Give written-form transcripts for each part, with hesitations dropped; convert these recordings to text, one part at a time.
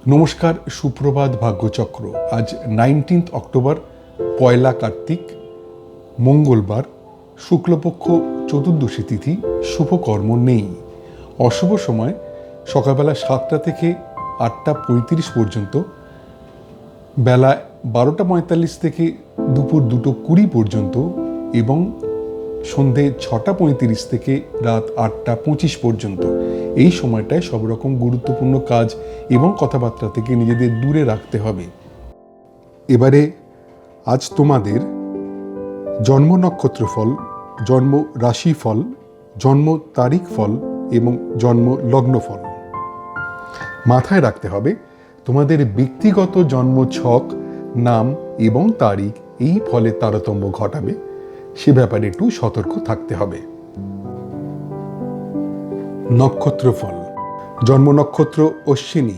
নমস্কার, সুপ্রভাত, ভাগ্যচক্র। আজ 19 অক্টোবর, পয়লা কার্তিক, মঙ্গলবার, শুক্লপক্ষ, চতুর্দশী তিথি। শুভকর্ম নেই। অশুভ সময় সকালবেলা 7টা থেকে 8টা 35 পর্যন্ত, বেলা 12টা 45 থেকে দুপুর 2টো 20 পর্যন্ত এবং সন্ধে 6টা 35 থেকে রাত 8টা 25 পর্যন্ত। এই সময়টায় সব রকম গুরুত্বপূর্ণ কাজ এবং কথাবার্তা থেকে নিজেদের দূরে রাখতে হবে। এবারে আজ তোমাদের জন্ম নক্ষত্র ফল, জন্ম রাশি ফল, জন্ম তারিখ ফল এবং জন্ম লগ্ন ফল। মাথায় রাখতে হবে তোমাদের ব্যক্তিগত জন্ম ছক, নাম এবং তারিখ এই ফলের তারতম্য ঘটাবে। সে ব্যাপারে একটু সতর্ক থাকতে হবে। নক্ষত্র ফল। জন্ম নক্ষত্র অশ্বিনী।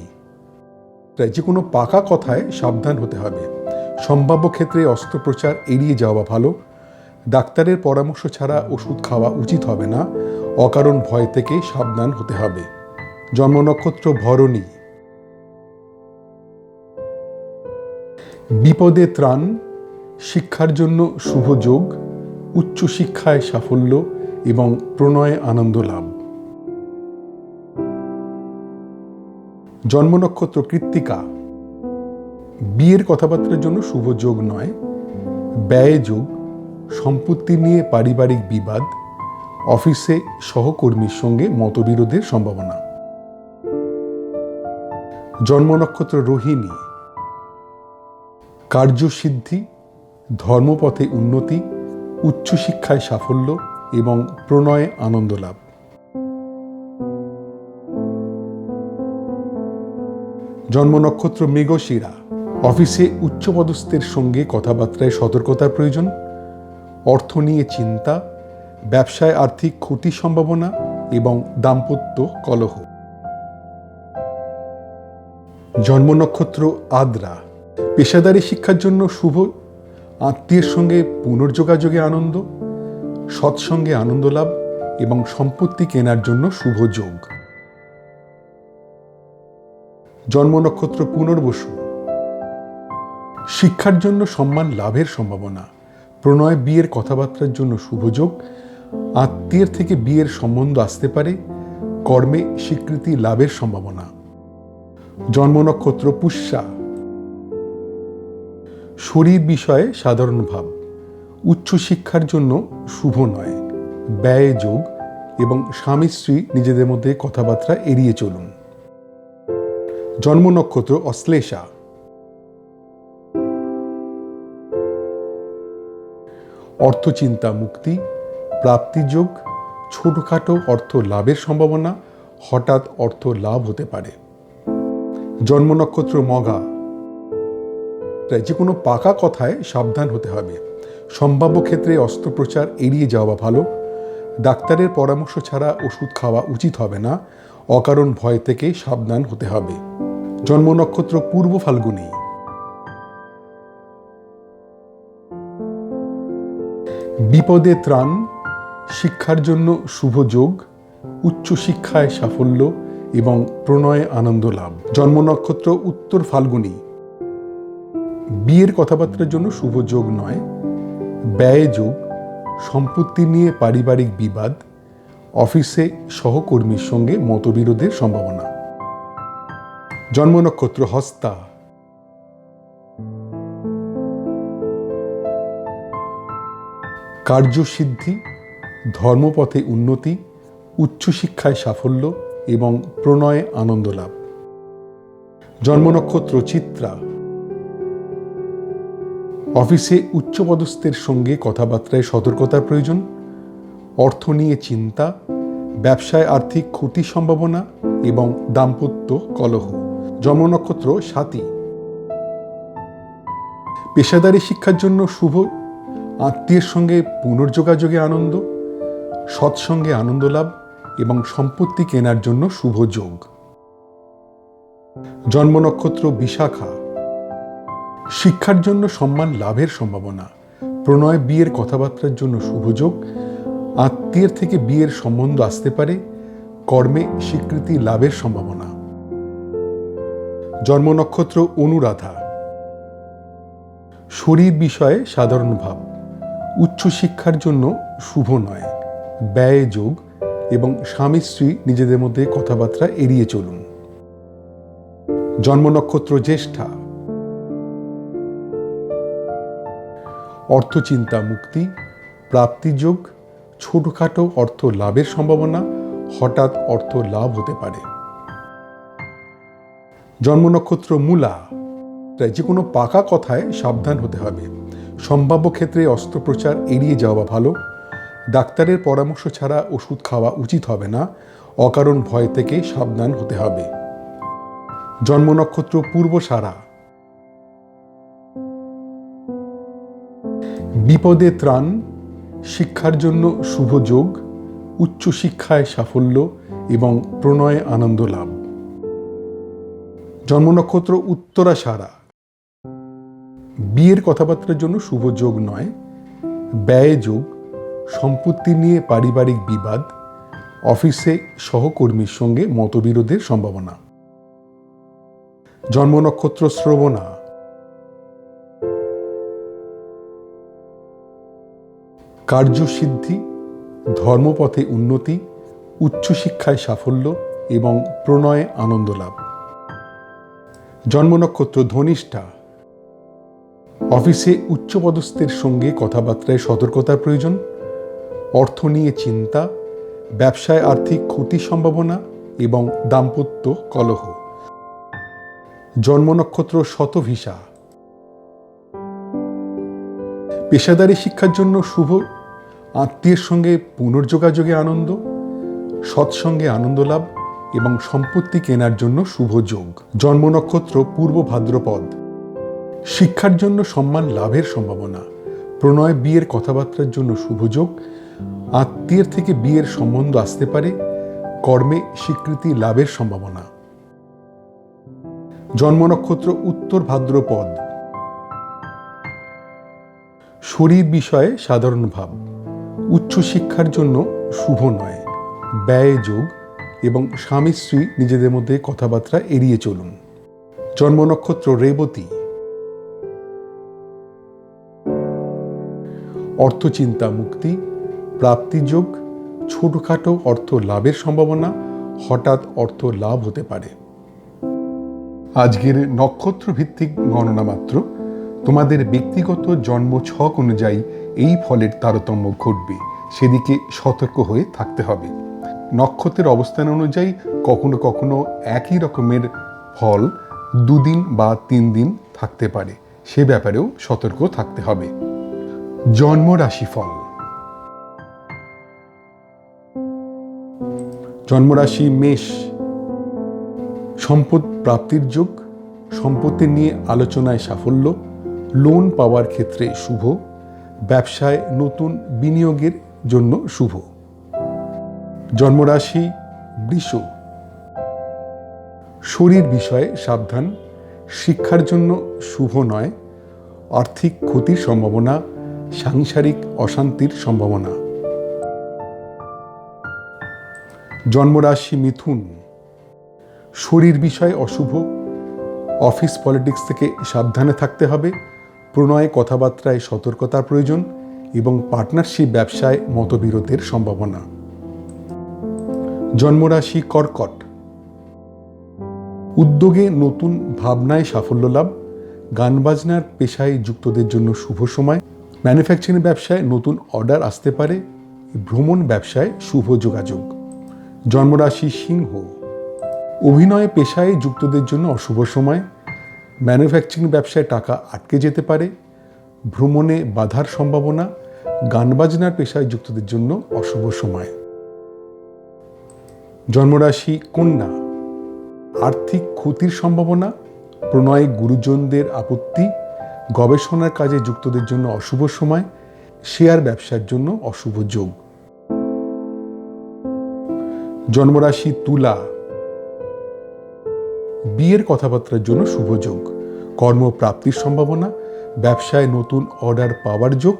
যে কোনো পাকা কথায় সাবধান হতে হবে। সম্ভাব্য ক্ষেত্রে অস্ত্রোপচার এড়িয়ে যাওয়া ভালো। ডাক্তারের পরামর্শ ছাড়া ওষুধ খাওয়া উচিত হবে না। অকারণ ভয় থেকে সাবধান হতে হবে। জন্ম নক্ষত্র ভরণী। বিপদে ত্রাণ, শিক্ষার জন্য শুভ যোগ, উচ্চশিক্ষায় সাফল্য এবং প্রণয়ে আনন্দ লাভ। জন্ম নক্ষত্র কৃত্তিকা। বিয়ের কথাবার্তার জন্য শুভ যোগ নয়, ব্যয় যোগ, সম্পত্তি নিয়ে পারিবারিক বিবাদ, অফিসে সহকর্মীর সঙ্গে মতবিরোধের সম্ভাবনা। জন্ম নক্ষত্র রোহিণী। কার্যসিদ্ধি, ধর্মপথে উন্নতি, উচ্চশিক্ষায় সাফল্য এবং প্রণয়ে আনন্দ লাভ। জন্ম নক্ষত্র মৃগশিরা। অফিসে উচ্চপদস্থের সঙ্গে কথাবার্তায় সতর্কতার প্রয়োজন। অর্থ নিয়ে চিন্তা, ব্যবসায় আর্থিক ক্ষতির সম্ভাবনা এবং দাম্পত্য কলহ। জন্ম নক্ষত্র আদ্রা। পেশাদারি শিক্ষার জন্য শুভ, আত্মীয়ের সঙ্গে পুনর্যোগাযোগে আনন্দ, সৎসঙ্গে আনন্দ লাভ এবং সম্পত্তি কেনার জন্য শুভ যোগ। জন্ম নক্ষত্র পুনর্বসু। শিক্ষার জন্য সম্মান লাভের সম্ভাবনা। প্রণয় বিয়ের কথাবার্তার জন্য শুভ যোগ। আত্মীয়ের থেকে বিয়ের সম্বন্ধ আসতে পারে। কর্মে স্বীকৃতি লাভের সম্ভাবনা। জন্ম নক্ষত্র পুষ্যা। শরীর বিষয়ে সাধারণ ভাব। উচ্চশিক্ষার জন্য শুভ নয়, ব্যয় যোগ এবং স্বামী স্ত্রী নিজেদের মধ্যে কথাবার্তা এড়িয়ে চলুন। জন্ম নক্ষত্র অশ্লেষা। অর্থচিন্তা মুক্তি, প্রাপ্তিযোগ, ছোটখাটো অর্থ লাভের সম্ভাবনা, হঠাৎ অর্থ লাভ হতে পারে। জন্ম নক্ষত্র মঘা। যে কোনো পাকা কথায় সাবধান হতে হবে। সম্ভাব্য ক্ষেত্রে অস্ত্রোপচার এড়িয়ে যাওয়া ভালো। ডাক্তারের পরামর্শ ছাড়া ওষুধ খাওয়া উচিত হবে না। অকারণ ভয় থেকে সাবধান হতে হবে। জন্ম নক্ষত্র পূর্ব ফাল্গুনী। বিপদে ত্রাণ, শিক্ষার জন্য শুভ যোগ, উচ্চশিক্ষায় সাফল্য এবং প্রণয়ে আনন্দ লাভ। জন্ম নক্ষত্র উত্তর ফাল্গুনী। বিয়ের কথাবার্তার জন্য শুভ যোগ নয়, ব্যয় যোগ, সম্পত্তি নিয়ে পারিবারিক বিবাদ, অফিসে সহকর্মীর সঙ্গে মতবিরোধের সম্ভাবনা। জন্ম নক্ষত্র হস্তা। কার্যসিদ্ধি, ধর্মপথে উন্নতি, উচ্চশিক্ষায় সাফল্য এবং প্রণয়ে আনন্দ লাভ। জন্ম নক্ষত্র চিত্রা। অফিসে উচ্চপদস্থের সঙ্গে কথাবার্তায় সতর্কতার প্রয়োজন। অর্থ নিয়ে চিন্তা, ব্যবসায় আর্থিক ক্ষতির সম্ভাবনা এবং দাম্পত্য কলহ। জন্ম নক্ষত্র স্বাতী। পেশাদারি শিক্ষার জন্য শুভ, আত্মীয়ের সঙ্গে পুনর্যোগাযোগে আনন্দ, সৎসঙ্গে আনন্দ লাভ এবং সম্পত্তি কেনার জন্য শুভ যোগ। জন্ম নক্ষত্র বিশাখা। শিক্ষার জন্য সম্মান লাভের সম্ভাবনা। প্রণয় বিয়ের কথাবার্তার জন্য শুভ যোগ। আত্মীয়ের থেকে বিয়ের সম্বন্ধ আসতে পারে। কর্মে স্বীকৃতি লাভের সম্ভাবনা। জন্ম নক্ষত্র অনুরাধা। শরীর বিষয়ে সাধারণ ভাব, উচ্চশিক্ষার জন্য শুভ নয়, ব্যয় যোগ এবং স্বামী স্ত্রী নিজেদের মধ্যে কথাবার্তা এড়িয়ে চলুন। জন্ম নক্ষত্র জ্যেষ্ঠা। অর্থচিন্তা মুক্তি, প্রাপ্তিযোগ, ছোটখাটো অর্থ লাভের সম্ভাবনা, হঠাৎ অর্থ লাভ হতে পারে। জন্ম নক্ষত্র মূলা। যে কোনো পাকা কথায় সাবধান হতে হবে। সম্ভাব্য ক্ষেত্রে অস্ত্রোপচার এড়িয়ে যাওয়া ভালো। ডাক্তারের পরামর্শ ছাড়া ওষুধ খাওয়া উচিত হবে না। অকারণ ভয় থেকে সাবধান হতে হবে। জন্ম নক্ষত্র পূর্বসারা। বিপদে ত্রাণ, শিক্ষার জন্য শুভ যোগ, উচ্চশিক্ষায় সাফল্য এবং প্রণয়ে আনন্দ লাভ। জন্ম নক্ষত্র উত্তরাষাঢ়া। বিয়ের কথাবার্তার জন্য শুভ যোগ নয়, ব্যয় যোগ, সম্পত্তি নিয়ে পারিবারিক বিবাদ, অফিসে সহকর্মীর সঙ্গে মতবিরোধের সম্ভাবনা। জন্ম নক্ষত্র শ্রবণা। কার্যসিদ্ধি, ধর্মপথে উন্নতি, উচ্চশিক্ষায় সাফল্য এবং প্রণয়ে আনন্দ লাভ। জন্ম নক্ষত্র ধনিষ্ঠা। অফিসে উচ্চপদস্থের সঙ্গে কথাবার্তায় সতর্কতার প্রয়োজন। অর্থ নিয়ে চিন্তা, ব্যবসায় আর্থিক ক্ষতির সম্ভাবনা এবং দাম্পত্য কলহ। জন্ম নক্ষত্র শতভিষা। পেশাদারী শিক্ষার জন্য শুভ, আত্মীয়ের সঙ্গে পুনর্যোগাযোগে আনন্দ, সৎসঙ্গে আনন্দ লাভ এবং সম্পত্তি কেনার জন্য শুভ যোগ। জন্ম নক্ষত্র পূর্ব ভাদ্রপদ। শিক্ষার জন্য সম্মান লাভের সম্ভাবনা, প্রণয় বিয়ের কথাবার্তার জন্য শুভ যোগ, আত্মীয়ের থেকে বিয়ের সম্বন্ধ আসতে পারে, কর্মে স্বীকৃতি লাভের সম্ভাবনা। জন্ম নক্ষত্র উত্তর ভাদ্রপদ। শরীর বিষয়ে সাধারণ ভাব, উচ্চশিক্ষার জন্য শুভ নয়, ব্যয় যোগ এবং স্বামী স্ত্রী নিজেদের মধ্যে কথাবার্তা এড়িয়ে চলুন। জন্ম নক্ষত্র রেবতী। অর্থচিন্তা মুক্তি, প্রাপ্তিযোগ, ছোটখাটো অর্থ লাভের সম্ভাবনা, হঠাৎ অর্থ লাভ হতে পারে। আজকের নক্ষত্র ভিত্তিক গণনা মাত্র। তোমাদের ব্যক্তিগত জন্ম ছক অনুযায়ী এই ফলের তারতম্য ঘটবে, সেদিকে সতর্ক হয়ে থাকতে হবে। নক্ষত্রের অবস্থান অনুযায়ী কখনো কখনো একই রকমের ফল 2 দিন বা 3 দিন থাকতে পারে, সে ব্যাপারেও সতর্ক থাকতে হবে। জন্ম রাশিফল। জন্মরাশি মেষ। সম্পদ প্রাপ্তির যোগ, সম্পত্তি নিয়ে আলোচনায় সাফল্য, লোন পাওয়ার ক্ষেত্রে শুভ, ব্যবসায় নতুন বিনিয়োগের জন্য শুভ। জন্মরাশি বৃষ। শরীর বিষয়ে সাবধান, শিক্ষার জন্য শুভ নয়, আর্থিক ক্ষতির সম্ভাবনা, সাংসারিক অশান্তির সম্ভাবনা। জন্মরাশি মিথুন। শরীর বিষয়ে অশুভ, অফিস পলিটিক্স থেকে সাবধানে থাকতে হবে, প্রণয় কথাবার্তায় সতর্কতার প্রয়োজন এবং পার্টনারশিপ ব্যবসায় মতবিরোধের সম্ভাবনা। জন্মরাশি কর্কট। উদ্যোগে নতুন ভাবনায় সাফল্য লাভ, গান বাজনার পেশায় যুক্তদের জন্য শুভ সময়, ম্যানুফ্যাকচারিং ব্যবসায় নতুন অর্ডার আসতে পারে, ভ্রমণ ব্যবসায় শুভ যোগাযোগ। জন্মরাশি সিংহ। অভিনয় পেশায় যুক্তদের জন্য অশুভ সময়, ম্যানুফ্যাকচারিং ব্যবসায় টাকা আটকে যেতে পারে, ভ্রমণে বাধার সম্ভাবনা, গান বাজনার পেশায় যুক্তদের জন্য অশুভ সময়। জন্মরাশি কন্যা। আর্থিক ক্ষতির সম্ভাবনা, প্রণয়ে গুরুজনদের আপত্তি, গবেষণার কাজে যুক্তদের জন্য অশুভ সময়, শেয়ার ব্যবসার জন্য অশুভ যোগ। জন্মরাশি তুলা। বিয়ের কথাবার্তার জন্য শুভ যোগ, কর্মপ্রাপ্তির সম্ভাবনা, ব্যবসায় নতুন অর্ডার পাওয়ার যোগ,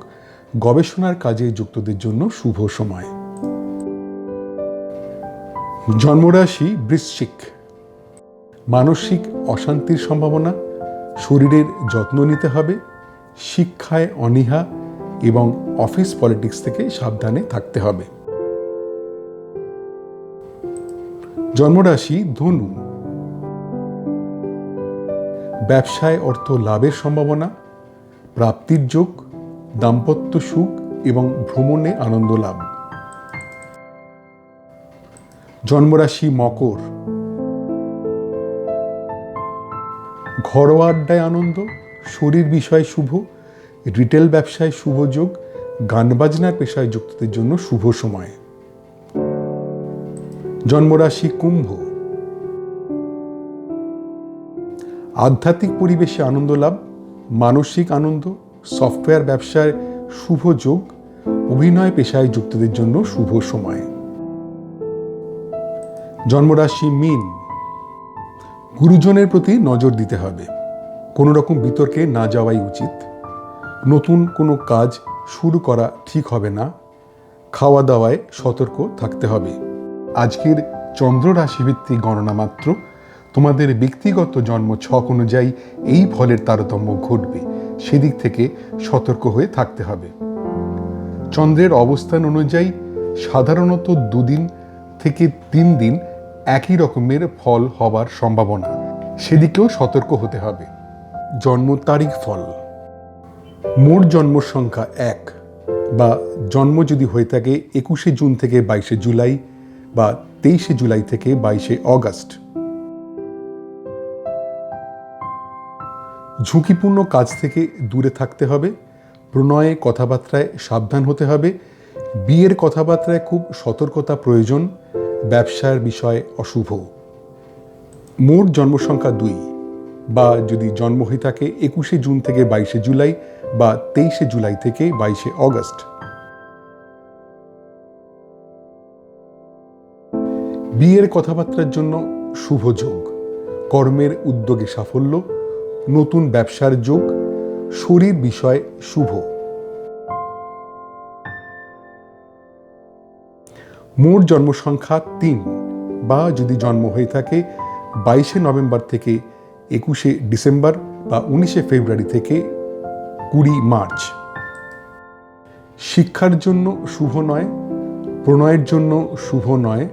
গবেষণার কাজে যুক্তদের জন্য শুভ সময়। জন্মরাশি বৃশ্চিক। মানসিক অশান্তির সম্ভাবনা, শরীরের যত্ন নিতে হবে, শিক্ষায় অনীহা এবং অফিস পলিটিক্স থেকে সাবধানে থাকতে হবে। জন্মরাশি ধনু। ব্যবসায় অর্থ লাভের সম্ভাবনা, প্রাপ্তির যোগ, দাম্পত্য সুখ এবং ভ্রমণে আনন্দ লাভ। জন্মরাশি মকর। ঘরোয়া আড্ডায় আনন্দ, শরীর বিষয় শুভ, রিটেল ব্যবসায় শুভ যোগ, গান বাজনার পেশায় যুক্তদের জন্য শুভ সময়। জন্মরাশি কুম্ভ। আধ্যাত্মিক পরিবেশে আনন্দ লাভ, মানসিক আনন্দ, সফটওয়্যার ব্যবসায় শুভ যোগ, অভিনয় পেশায় যুক্তদের জন্য শুভ সময়। জন্মরাশি মীন। গুরুজনের প্রতি নজর দিতে হবে, কোনো রকম বিতর্কে না যাওয়াই উচিত। নতুন কোনো কাজ শুরু করা ঠিক হবে না, খাওয়া দাওয়ায় সতর্ক থাকতে হবে। আজকের চন্দ্র রাশিভিত্তিক গণনা মাত্র, তোমাদের ব্যক্তিগত জন্ম ছক অনুযায়ী এই ফলের তারতম্য ঘটবে, সেদিক থেকে সতর্ক হয়ে থাকতে হবে। চন্দ্রের অবস্থান অনুযায়ী সাধারণত 2 দিন থেকে 3 দিন একই রকমের ফল হবার সম্ভাবনা, সেদিকেও সতর্ক হতে হবে। জন্ম তারিখ ফল। মোট জন্ম সংখ্যা 1 বা জন্ম যদি হয়ে থাকে 21শে জুন থেকে 22শে জুলাই বা 23শে জুলাই থেকে 22শে অগাস্ট। ঝুঁকিপূর্ণ কাজ থেকে দূরে থাকতে হবে, প্রণয়ে কথাবার্তায় সাবধান হতে হবে, বিয়ের কথাবার্তায় খুব সতর্কতা প্রয়োজন, ব্যবসার বিষয় অশুভ। মোট জন্ম সংখ্যা 2 বা যদি জন্ম হয়ে থাকে 21শে জুন থেকে 22শে জুলাই বা 23শে জুলাই থেকে 22শে অগাস্ট। বিয়ের কথাবার্তার জন্য শুভ যোগ, কর্মের উদ্যোগে সাফল্য, নতুন ব্যবসার যোগ, শরীর বিষয় শুভ। মোট জন্ম সংখ্যা 3 বা যদি জন্ম হয়ে থাকে 22শে নভেম্বর থেকে 21শে ডিসেম্বর বা 19শে ফেব্রুয়ারি থেকে 20 মার্চ। শিক্ষার জন্য শুভ নয়, প্রণয়ের জন্য শুভ নয়,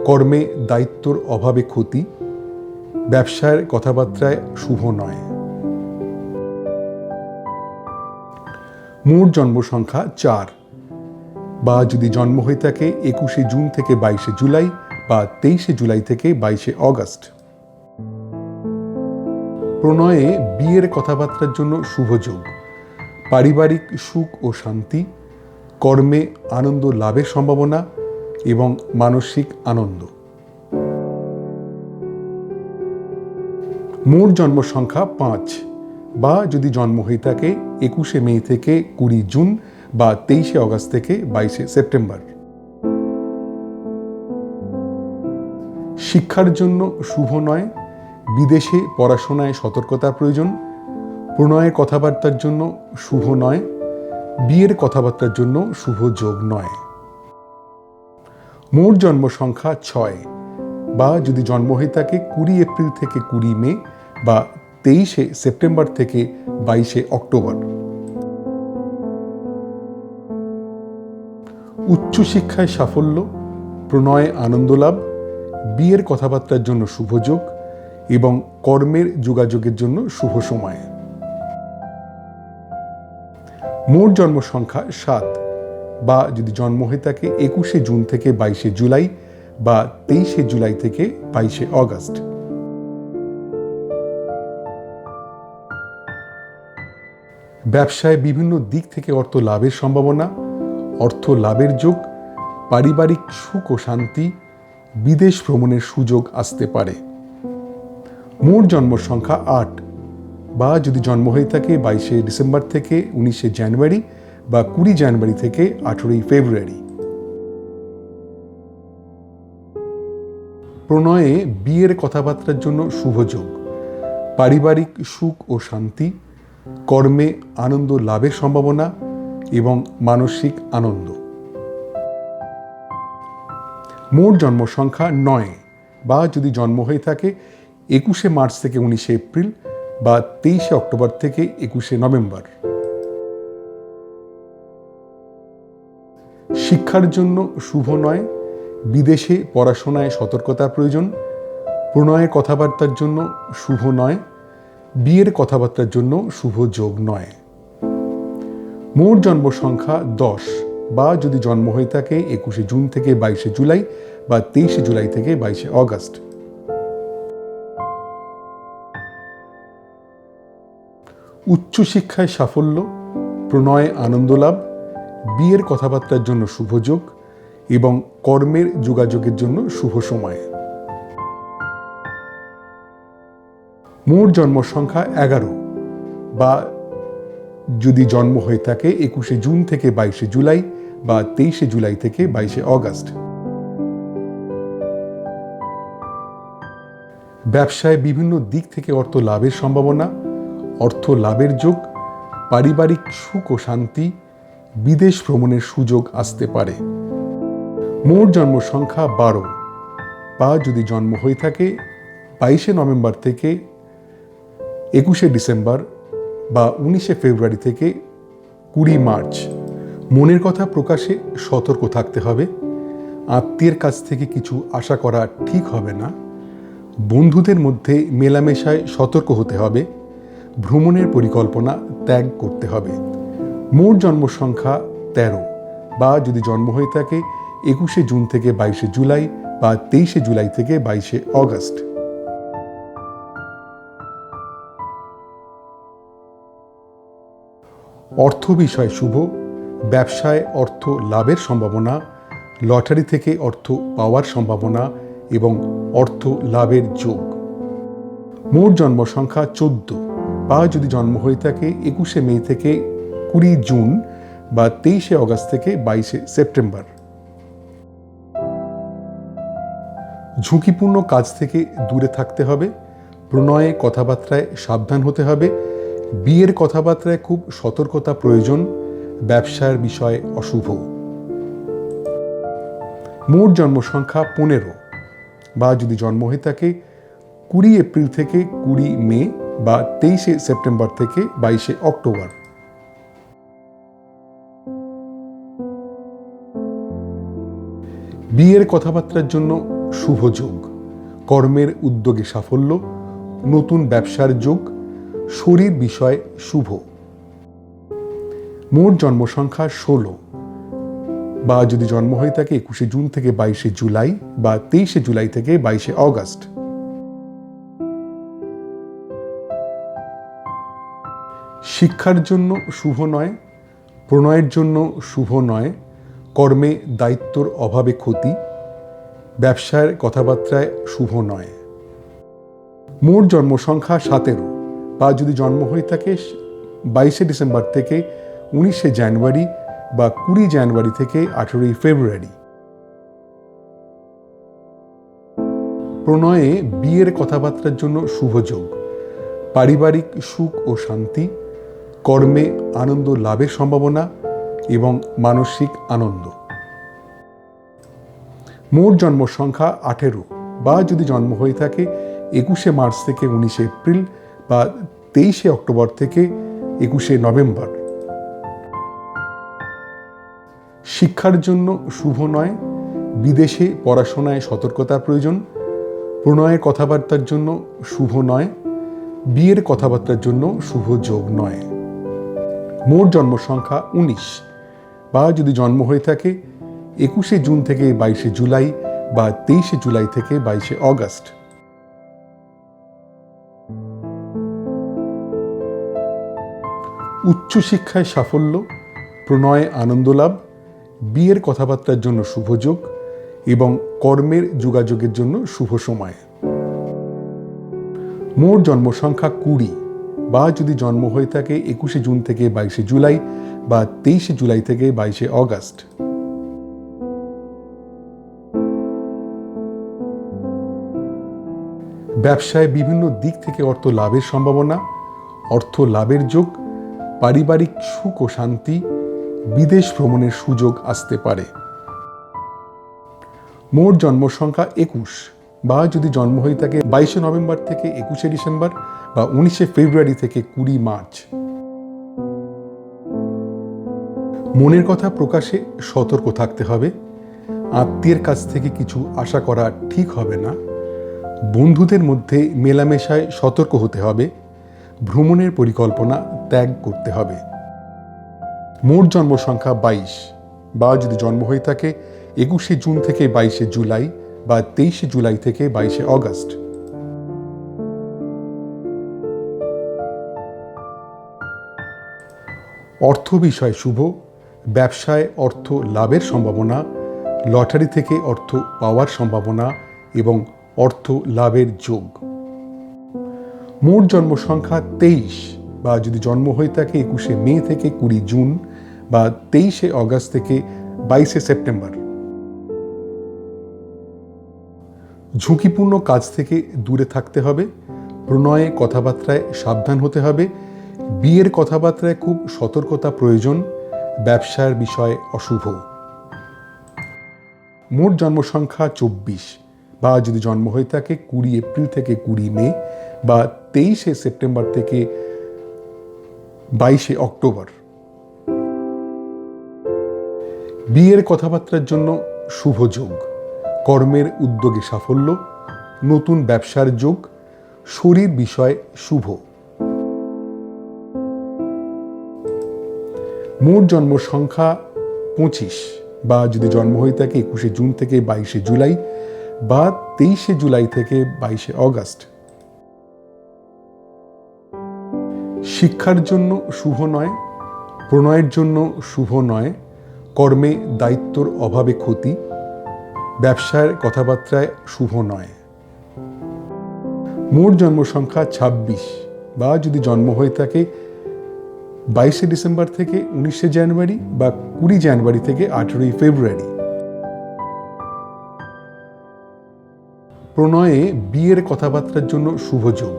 কর্মে দায়িত্বর অভাবে ক্ষতি, ব্যবসার কথাবার্তায় শুভ নয়। মোট জন্ম সংখ্যা 4 বা যদি জন্ম হয়ে থাকে 21শে জুন থেকে 22শে জুলাই বা 23শে জুলাই থেকে 22শে অগাস্ট। প্রণয়ে বিয়ের কথাবার্তার জন্য শুভ যোগ, পারিবারিক সুখ ও শান্তি, কর্মে আনন্দ লাভের সম্ভাবনা এবং মানসিক আনন্দ। মোট জন্ম সংখ্যা 5 বা যদি জন্ম হয়ে থাকে 21শে মে থেকে 20 জুন বা 23শে অগাস্ট থেকে 22শে সেপ্টেম্বর। শিক্ষার জন্য শুভ নয়, বিদেশে পড়াশোনায় সতর্কতার প্রয়োজন, প্রণয়ের কথাবার্তার জন্য শুভ নয়, বিয়ের কথাবার্তার জন্য শুভ যোগ নয়। মোট জন্ম সংখ্যা 6 বা যদি জন্ম হয়ে থাকে 20 এপ্রিল থেকে 20 মে বা 23শে সেপ্টেম্বর থেকে 22শে অক্টোবর। উচ্চশিক্ষায় সাফল্য, প্রণয়ে আনন্দ লাভ, বিয়ের কথাবার্তার জন্য শুভ যোগ এবং কর্মের যোগাযোগের জন্য শুভ সময়। মোট জন্ম সংখ্যা 7 বা যদি জন্ম হয়ে থাকে 21শে জুন থেকে 22শে জুলাই বা 23শে জুলাই থেকে 22শে অগাস্ট। ব্যবসায় বিভিন্ন দিক থেকে অর্থ লাভের সম্ভাবনা, অর্থ লাভের যোগ, পারিবারিক সুখ ও শান্তি, বিদেশ ভ্রমণের সুযোগ আসতে পারে। মোট জন্ম সংখ্যা 8 বা যদি জন্ম হয়ে থাকে 22শে ডিসেম্বর থেকে 19শে জানুয়ারি বা 20 জানুয়ারি থেকে 18ই ফেব্রুয়ারি। প্রণয়ে বিয়ের কথাবার্তার জন্য শুভ যোগ, পারিবারিক সুখ ও শান্তি, কর্মে আনন্দ লাভের সম্ভাবনা এবং মানসিক আনন্দ। মোট জন্ম সংখ্যা 9 বা যদি জন্ম হয়ে থাকে 21শে মার্চ থেকে 19শে এপ্রিল বা 23শে অক্টোবর থেকে 21শে নভেম্বর। শিক্ষার জন্য শুভ নয়, বিদেশে পড়াশোনায় সতর্কতার প্রয়োজন। প্রণয়ের কথাবার্তার জন্য শুভ নয়, বিয়ের কথাবার্তার জন্য শুভ যোগ নয়। মোট জন্ম সংখ্যা 10 বা যদি জন্ম হয়ে থাকে 21শে জুন থেকে 22শে জুলাই বা 23শে জুলাই থেকে 22শে অগস্ট। উচ্চশিক্ষায় সাফল্য, প্রণয়ে আনন্দ লাভ, বিয়ের কথাবার্তার জন্য শুভ যোগ এবং কর্মের যোগাযোগের জন্য শুভ সময়। মোট জন্ম সংখ্যা 11 বা যদি জন্ম হয়ে থাকে 21শে জুন থেকে 22শে জুলাই বা 23শে জুলাই থেকে 22শে অগস্ট। ব্যবসায় বিভিন্ন দিক থেকে অর্থ লাভের সম্ভাবনা, অর্থ লাভের যোগ, পারিবারিক সুখ ও শান্তি, বিদেশ ভ্রমণের সুযোগ আসতে পারে। মোট জন্ম সংখ্যা 12 বা যদি জন্ম হয়ে থাকে 22শে নভেম্বর থেকে 21শে ডিসেম্বর বা 19শে ফেব্রুয়ারি থেকে 20 মার্চ। মনের কথা প্রকাশে সতর্ক থাকতে হবে। আত্মীয়ের কাছ থেকে কিছু আশা করা ঠিক হবে না। বন্ধুদের মধ্যে মেলামেশায় সতর্ক হতে হবে। ভ্রমণের পরিকল্পনা ত্যাগ করতে হবে। মোট জন্ম সংখ্যা 13 বা যদি জন্ম হয়ে থাকে 21শে জুন থেকে 22শে জুলাই বা 23শে জুলাই থেকে 22শে অগস্ট। অর্থ বিষয় শুভ, ব্যবসায় অর্থ লাভের সম্ভাবনা, লটারি থেকে অর্থ পাওয়ার সম্ভাবনা এবং অর্থ লাভের যোগ। মোট জন্ম সংখ্যা 14 বা যদি জন্ম হয়ে থাকে 21শে মে থেকে 20 জুন বা 23শে অগস্ট থেকে 22শে সেপ্টেম্বর। ঝুঁকিপূর্ণ কাজ থেকে দূরে থাকতে হবে। প্রণয়ে কথাবার্তায় সাবধান হতে হবে। বিয়ের কথাবার্তায় খুব সতর্কতা প্রয়োজন। ব্যবসার বিষয় অশুভ। মোট জন্ম সংখ্যা 15 বা যদি জন্ম হয়ে থাকে 20 এপ্রিল থেকে 20 মে বা 23শে সেপ্টেম্বর থেকে 22শে অক্টোবর। বিয়ের কথাবার্তার জন্য শুভ যোগ, কর্মের উদ্যোগে সাফল্য, নতুন ব্যবসার যোগ, শরীর বিষয় শুভ। মোট জন্ম সংখ্যা 16 বা যদি জন্ম হয়ে থাকে 21শে জুন থেকে 22শে জুলাই বা 23শে জুলাই থেকে 22শে অগস্ট। শিক্ষার জন্য শুভ নয়, প্রণয়ের জন্য শুভ নয়, কর্মে দায়িত্বর অভাবে ক্ষতি, ব্যবসার কথাবার্তায় শুভ নয়। মোট জন্ম সংখ্যা 17 বা যদি জন্ম হয়ে থাকে 22শে ডিসেম্বর থেকে 19শে জানুয়ারি বা 20 জানুয়ারি থেকে 18 ফেব্রুয়ারি। প্রণয়ে বিয়ের কথাবার্তার জন্য শুভ যোগ, পারিবারিক সুখ ও শান্তি, কর্মে আনন্দ লাভের সম্ভাবনা এবং মানসিক আনন্দ। মোট জন্ম সংখ্যা 18 বা যদি জন্ম হয়ে থাকে 21শে মার্চ থেকে 19শে এপ্রিল বা 23শে অক্টোবর থেকে 21শে নভেম্বর। শিক্ষার জন্য শুভ নয়, বিদেশে পড়াশোনায় সতর্কতার প্রয়োজন। প্রণয়ের কথাবার্তার জন্য শুভ নয়, বিয়ের কথাবার্তার জন্য শুভ যোগ নয়। মোট জন্ম সংখ্যা 19 বা যদি জন্ম হয়ে থাকে 21শে জুন থেকে 22শে জুলাই বা 23শে জুলাই থেকে 22শে অগস্ট। উচ্চশিক্ষায় সাফল্য, প্রণয়ে আনন্দ লাভ, বিয়ের কথাবার্তার জন্য শুভ যোগ এবং কর্মের যোগাযোগের জন্য শুভ সময়। মোট জন্ম সংখ্যা 20 বা যদি জন্ম হয়ে থাকে 21শে জুন থেকে 22শে জুলাই বা 23শে জুলাই থেকে 22শে অগস্ট। ব্যবসায় বিভিন্ন দিক থেকে অর্থ লাভের সম্ভাবনা, অর্থ লাভের যোগ, পারিবারিক সুখ ও শান্তি, বিদেশ ভ্রমণের সুযোগ আসতে পারে। মোট জন্ম সংখ্যা 21 বা যদি জন্ম হয়ে থাকে 22শে নভেম্বর থেকে 21শে ডিসেম্বর বা 19শে ফেব্রুয়ারি থেকে 20 মার্চ। মনের কথা প্রকাশে সতর্ক থাকতে হবে। আত্মীয়ের কাছ থেকে কিছু আশা করা ঠিক হবে না। বন্ধুদের মধ্যে মেলামেশায় সতর্ক হতে হবে। ভ্রমণের পরিকল্পনা ত্যাগ করতে হবে। মোট জন্ম সংখ্যা 22, বা যদি জন্ম হয়ে থাকে 21শে জুন থেকে 22শে জুলাই বা 23শে জুলাই থেকে 22শে অগাস্ট। অর্থ বিষয় শুভ। ব্যবসায় অর্থ লাভের সম্ভাবনা, লটারি থেকে অর্থ পাওয়ার সম্ভাবনা এবং অর্থ লাভের যোগ। মোট জন্ম সংখ্যা 23, বা যদি জন্ম হয়ে থাকে 21শে মে থেকে 20 জুন বা 23শে অগাস্ট থেকে 22শে সেপ্টেম্বর। ঝুঁকিপূর্ণ কাজ থেকে দূরে থাকতে হবে। প্রণয়ে কথাবার্তায় সাবধান হতে হবে। বিয়ের কথাবার্তায় খুব সতর্কতা প্রয়োজন। ব্যবসার বিষয় অশুভ। মোট জন্ম সংখ্যা 24, বা যদি জন্ম হয়ে থাকে 20 এপ্রিল থেকে 20 মে বা 23শে সেপ্টেম্বর থেকে 22শে অক্টোবর। বিয়ের কথাবার্তার জন্য শুভ যোগ। কর্মের উদ্যোগে সাফল্য, নতুন ব্যবসার যোগ, শরীর বিষয় শুভ। মোট জন্ম সংখ্যা 25, বা যদি জন্ম হয়ে থাকে 21শে জুন থেকে 22শে জুলাই বা 23শে জুলাই থেকে 22শে অগাস্ট। শিক্ষার জন্য শুভ নয়। প্রণয়ের জন্য শুভ নয়। কর্মে দায়িত্বর অভাবে ক্ষতি। ব্যবসার কথাবার্তায় শুভ নয়। মোট জন্ম সংখ্যা 26, বা যদি জন্ম হয়ে থাকে 22শে ডিসেম্বর থেকে 19শে জানুয়ারি বা 20 জানুয়ারি থেকে 18ই ফেব্রুয়ারি। প্রণয়ে বিয়ের কথাবার্তার জন্য শুভ যোগ।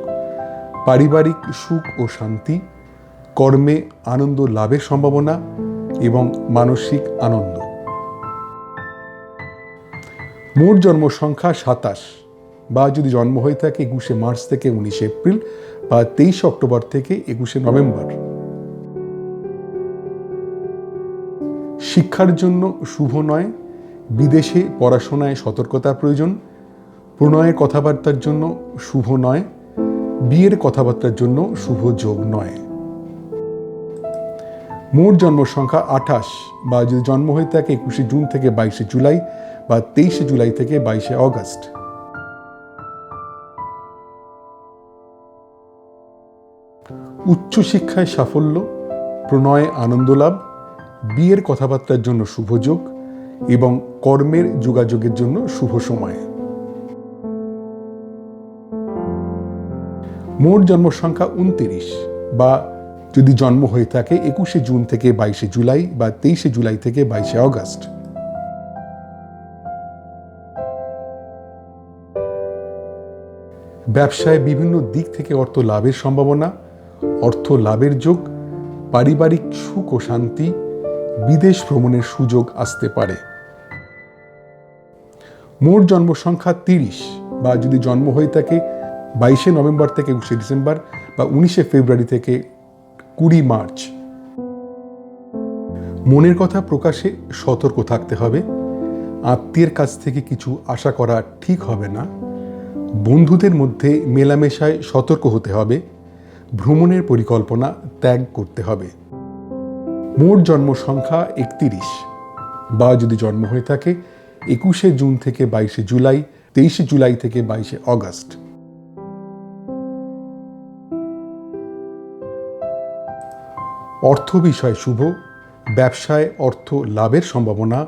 পারিবারিক সুখ ও শান্তি, কর্মে আনন্দ লাভের সম্ভাবনা এবং মানসিক আনন্দ। মোট জন্ম সংখ্যা 27, বা যদি জন্ম হয়ে থাকে 21শে মার্চ থেকে 19শে এপ্রিল বা 23শে অক্টোবর থেকে 21শে নভেম্বর। শিক্ষার জন্য শুভ নয়। বিদেশে পড়াশোনায় সতর্কতার প্রয়োজন। প্রণয়ের কথাবার্তার জন্য শুভ নয়। বিয়ের কথাবার্তার জন্য শুভ যোগ নয়। মোট জন্ম সংখ্যা 28, বা যদি জন্ম হয়ে থাকে 21শে জুন থেকে 22শে জুলাই বা 23শে জুলাই থেকে 22শে অগাস্ট। উচ্চশিক্ষায় সাফল্য, প্রণয়ে আনন্দ লাভ, বিয়ের কথাবার্তার জন্য শুভ যোগ এবং কর্মের যোগাযোগের জন্য শুভ সময়। মোট জন্ম সংখ্যা 29, বা যদি জন্ম হয়ে থাকে 21শে জুন থেকে 22শে জুলাই বা 23শে জুলাই থেকে 22শে অগাস্ট। ব্যবসায় বিভিন্ন দিক থেকে অর্থ লাভের সম্ভাবনা, অর্থ লাভের যোগ, পারিবারিক সুখ ও শান্তি, বিদেশ ভ্রমণের সুযোগ আসতে পারে। মোট জন্ম সংখ্যা 30, বা যদি জন্ম হয়ে থাকে 22শে নভেম্বর থেকে 21শে ডিসেম্বর বা 19শে ফেব্রুয়ারি থেকে 20 মার্চ। মনের কথা প্রকাশে সতর্ক থাকতে হবে। আত্মীয়ের কাছ থেকে কিছু আশা করা ঠিক হবে না। বন্ধুদের মধ্যে মেলামেশায় সতর্ক হতে হবে। ভ্রমণের পরিকল্পনা ত্যাগ করতে হবে। মোট জন্ম সংখ্যা 31, বা যদি জন্ম হয়ে থাকে 21শে জুন থেকে 22শে জুলাই, 23শে জুলাই থেকে 22শে অগাস্ট। অর্থ বিষয় শুভ। ব্যবসায় অর্থ লাভের সম্ভাবনা,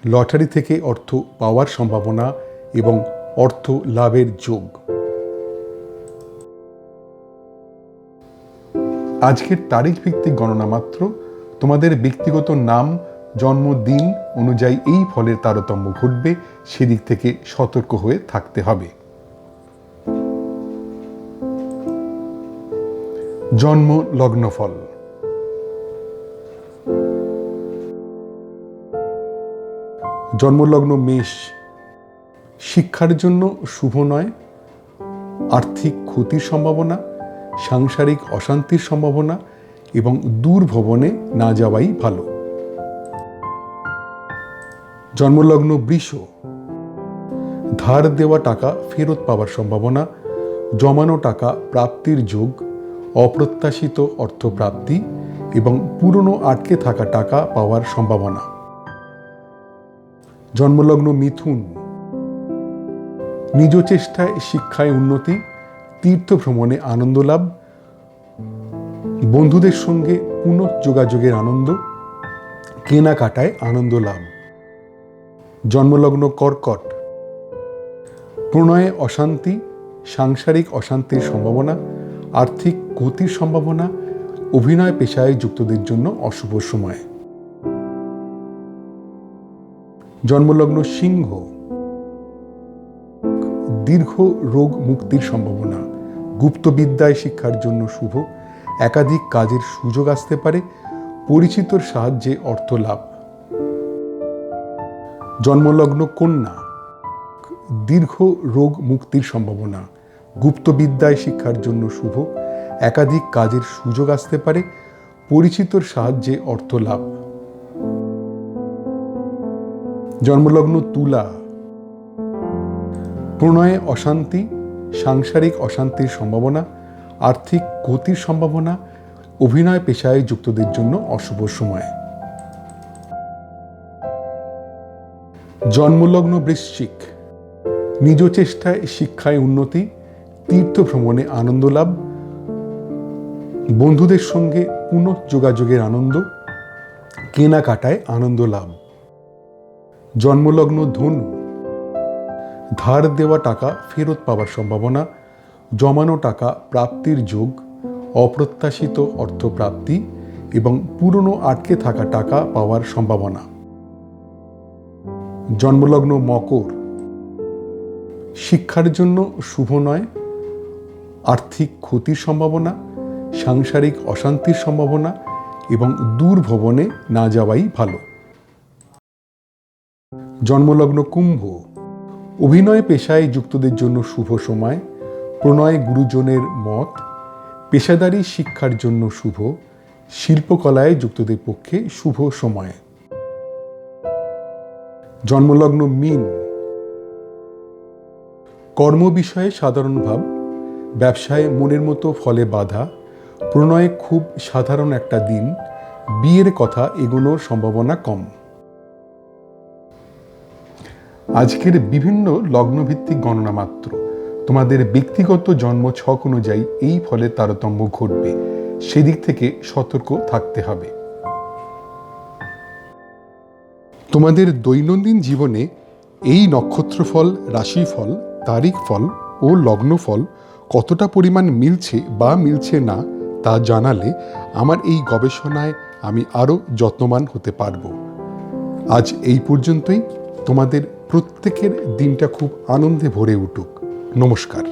লটারি থেকে অর্থ পাওয়ার সম্ভাবনা এবং অর্থ লাভের যোগ। আজকের তারিখ ভিত্তিক গণনা মাত্র। তোমাদের ব্যক্তিগত নাম, জন্মদিন অনুযায়ী এই ফলের তারতম্য ঘটবে, সেদিক থেকে সতর্ক হয়ে থাকতে হবে। জন্ম লগ্নফল। জন্মলগ্ন মেষ, শিক্ষার জন্য শুভ নয়, আর্থিক ক্ষতির সম্ভাবনা, সাংসারিক অশান্তির সম্ভাবনা এবং দূর ভ্রমণে না যাওয়াই ভালো। জন্মলগ্ন বৃষ, ধার দেওয়া টাকা ফেরত পাওয়ার সম্ভাবনা, জমানো টাকা প্রাপ্তির যোগ, অপ্রত্যাশিত অর্থপ্রাপ্তি এবং পুরনো আটকে থাকা টাকা পাওয়ার সম্ভাবনা। জন্মলগ্ন মিথুন, নিজ চেষ্টায় শিক্ষায় উন্নতি, তীর্থ ভ্রমণে আনন্দ লাভ, বন্ধুদের সঙ্গে পুনঃযোগাযোগের আনন্দ, কেনাকাটায় আনন্দ লাভ। জন্মলগ্ন কর্কট, প্রণয়ে অশান্তি, সাংসারিক অশান্তির সম্ভাবনা, আর্থিক ক্ষতির সম্ভাবনা, অভিনয় পেশায় যুক্তদের জন্য অশুভ সময়। জন্মলগ্ন সিংহ, দীর্ঘ রোগ মুক্তির সম্ভাবনা, গুপ্তবিদ্যায় শিক্ষার জন্য শুভ, একাধিক কাজের সুযোগ আসতে পারে, পরিচিতর সাহায্যে অর্থ লাভ। জন্মলগ্ন কন্যা, দীর্ঘ রোগ মুক্তির সম্ভাবনা, গুপ্তবিদ্যায় শিক্ষার জন্য শুভ, একাধিক কাজের সুযোগ আসতে পারে, পরিচিতর সাহায্যে অর্থ লাভ। জন্মলগ্ন তুলা, প্রণয়ে অশান্তি, সাংসারিক অশান্তির সম্ভাবনা, আর্থিক ক্ষতির সম্ভাবনা, অভিনয় পেশায় যুক্তদের জন্য অশুভ সময়। জন্মলগ্ন বৃশ্চিক, নিজ চেষ্টায় শিক্ষায় উন্নতি, তীর্থ ভ্রমণে আনন্দ লাভ, বন্ধুদের সঙ্গে পুনঃযোগাযোগের আনন্দ, কেনাকাটায় আনন্দ লাভ। জন্মলগ্ন ধনু, ধার দেওয়া টাকা ফেরত পাওয়ার সম্ভাবনা, জমানো টাকা প্রাপ্তির যোগ, অপ্রত্যাশিত অর্থপ্রাপ্তি এবং পুরনো আটকে থাকা টাকা পাওয়ার সম্ভাবনা। জন্মলগ্ন মকর, শিক্ষার জন্য শুভ নয়, আর্থিক ক্ষতির সম্ভাবনা, সাংসারিক অশান্তির সম্ভাবনা এবং দূর ভ্রমণে না যাওয়াই ভালো। জন্মলগ্ন কুম্ভ, অভিনয় পেশায় যুক্তদের জন্য শুভ সময়, প্রণয় গুরুজনের মত, পেশাদারি শিক্ষার জন্য শুভ, শিল্পকলায় যুক্তদের পক্ষে শুভ সময়। জন্মলগ্ন মীন, কর্ম বিষয়ে সাধারণ ভাব, ব্যবসায় মনের মতো ফলে বাধা, প্রণয়ে খুব সাধারণ একটা দিন, বিয়ের কথা এগোনোর সম্ভাবনা কম। আজকের বিভিন্ন লগ্নভিত্তিক গণনা মাত্র, তোমাদের ব্যক্তিগত জন্ম ছক অনুযায়ী এই ফলের তারতম্য ঘটবে, সেদিক থেকে সতর্ক থাকতে হবে। তোমাদের দৈনন্দিন জীবনে এই নক্ষত্রফল, রাশিফল, তারিখ ফল ও লগ্নফল কতটা পরিমাণ মিলছে বা মিলছে না তা জানালে আমার এই গবেষণায় আমি আরও যত্নবান হতে পারব। আজ এই পর্যন্তই। তোমাদের প্রত্যেকের দিনটা খুব আনন্দে ভরে উঠুক। নমস্কার।